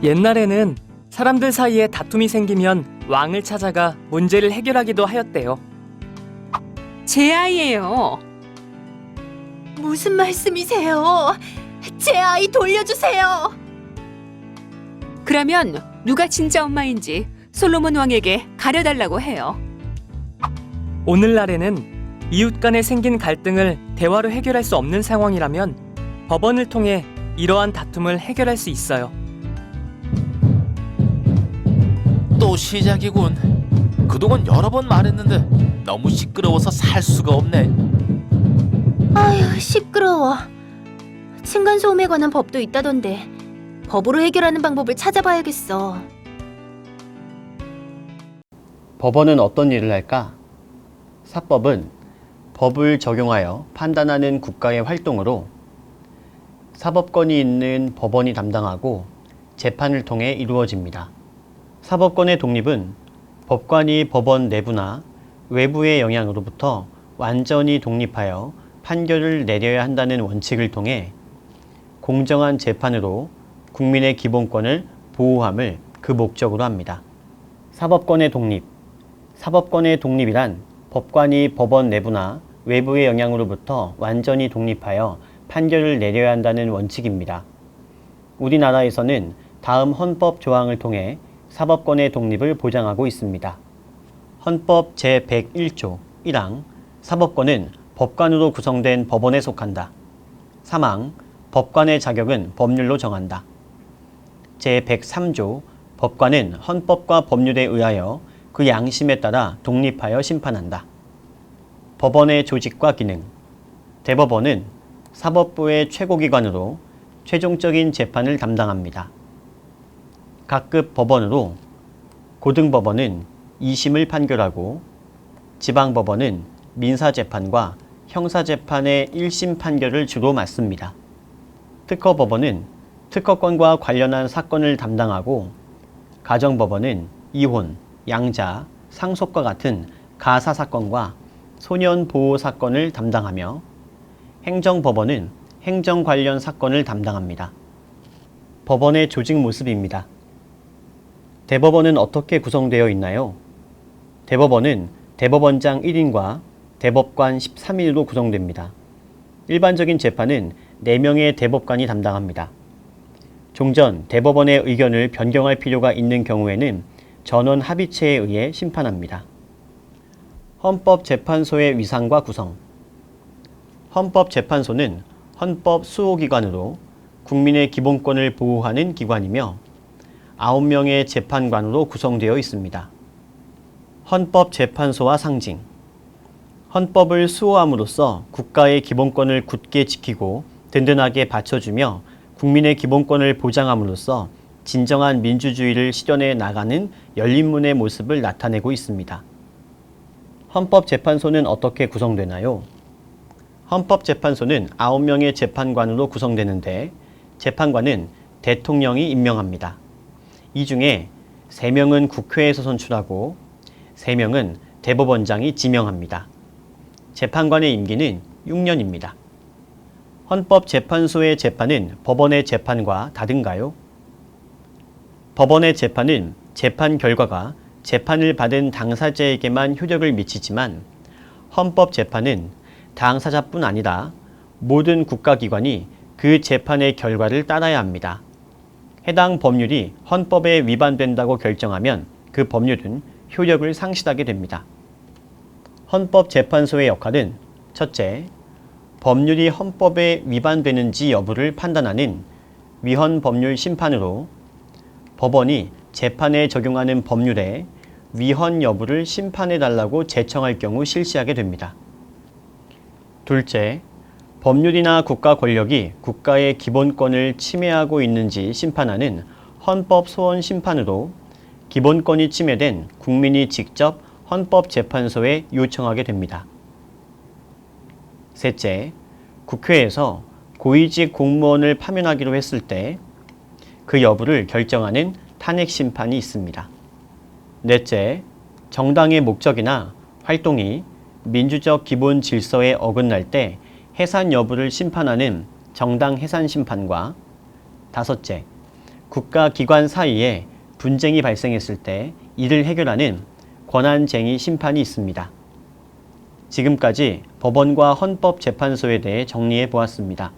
옛날에는 사람들 사이에 다툼이 생기면 왕을 찾아가 문제를 해결하기도 하였대요. 제 아이예요. 무슨 말씀이세요? 제 아이 돌려주세요. 그러면 누가 진짜 엄마인지 솔로몬 왕에게 가려달라고 해요. 오늘날에는 이웃 간에 생긴 갈등을 대화로 해결할 수 없는 상황이라면 법원을 통해 이러한 다툼을 해결할 수 있어요. 또 시작이군. 그동안 여러 번 말했는데 너무 시끄러워서 살 수가 없네. 아휴, 시끄러워. 층간소음에 관한 법도 있다던데 법으로 해결하는 방법을 찾아봐야겠어. 법원은 어떤 일을 할까? 사법은 법을 적용하여 판단하는 국가의 활동으로 사법권이 있는 법원이 담당하고 재판을 통해 이루어집니다. 사법권의 독립은 법관이 법원 내부나 외부의 영향으로부터 완전히 독립하여 판결을 내려야 한다는 원칙을 통해 공정한 재판으로 국민의 기본권을 보호함을 그 목적으로 합니다. 사법권의 독립. 사법권의 독립이란 법관이 법원 내부나 외부의 영향으로부터 완전히 독립하여 판결을 내려야 한다는 원칙입니다. 우리나라에서는 다음 헌법 조항을 통해 사법권의 독립을 보장하고 있습니다. 헌법 제101조 1항 사법권은 법관으로 구성된 법원에 속한다. 3항 법관의 자격은 법률로 정한다. 제103조 법관은 헌법과 법률에 의하여 그 양심에 따라 독립하여 심판한다. 법원의 조직과 기능. 대법원은 사법부의 최고기관으로 최종적인 재판을 담당합니다. 각급 법원으로 고등법원은 2심을 판결하고 지방법원은 민사재판과 형사재판의 1심 판결을 주로 맡습니다. 특허법원은 특허권과 관련한 사건을 담당하고 가정법원은 이혼, 양자, 상속과 같은 가사사건과 소년보호 사건을 담당하며 행정법원은 행정 관련 사건을 담당합니다. 법원의 조직 모습입니다. 대법원은 어떻게 구성되어 있나요? 대법원은 대법원장 1인과 대법관 13인으로 구성됩니다. 일반적인 재판은 4명의 대법관이 담당합니다. 종전 대법원의 의견을 변경할 필요가 있는 경우에는 전원 합의체에 의해 심판합니다. 헌법재판소의 위상과 구성. 헌법재판소는 헌법 수호기관으로 국민의 기본권을 보호하는 기관이며 9명의 재판관으로 구성되어 있습니다. 헌법재판소와 상징. 헌법을 수호함으로써 국가의 기본권을 굳게 지키고 든든하게 받쳐주며 국민의 기본권을 보장함으로써 진정한 민주주의를 실현해 나가는 열린문의 모습을 나타내고 있습니다. 헌법재판소는 어떻게 구성되나요? 헌법재판소는 9명의 재판관으로 구성되는데 재판관은 대통령이 임명합니다. 이 중에 3명은 국회에서 선출하고 3명은 대법원장이 지명합니다. 재판관의 임기는 6년입니다. 헌법재판소의 재판은 법원의 재판과 다른가요? 법원의 재판은 재판 결과가 재판을 받은 당사자에게만 효력을 미치지만 헌법재판은 당사자뿐 아니라 모든 국가기관이 그 재판의 결과를 따라야 합니다. 해당 법률이 헌법에 위반된다고 결정하면 그 법률은 효력을 상실하게 됩니다. 헌법재판소의 역할은 첫째, 법률이 헌법에 위반되는지 여부를 판단하는 위헌법률 심판으로 법원이 재판에 적용하는 법률의 위헌 여부를 심판해달라고 제청할 경우 실시하게 됩니다. 둘째, 법률이나 국가 권력이 국가의 기본권을 침해하고 있는지 심판하는 헌법소원 심판으로 기본권이 침해된 국민이 직접 헌법재판소에 요청하게 됩니다. 셋째, 국회에서 고위직 공무원을 파면하기로 했을 때 그 여부를 결정하는 탄핵심판이 있습니다. 넷째, 정당의 목적이나 활동이 민주적 기본 질서에 어긋날 때 해산 여부를 심판하는 정당 해산 심판과 다섯째, 국가기관 사이에 분쟁이 발생했을 때 이를 해결하는 권한쟁의 심판이 있습니다. 지금까지 법원과 헌법재판소에 대해 정리해 보았습니다.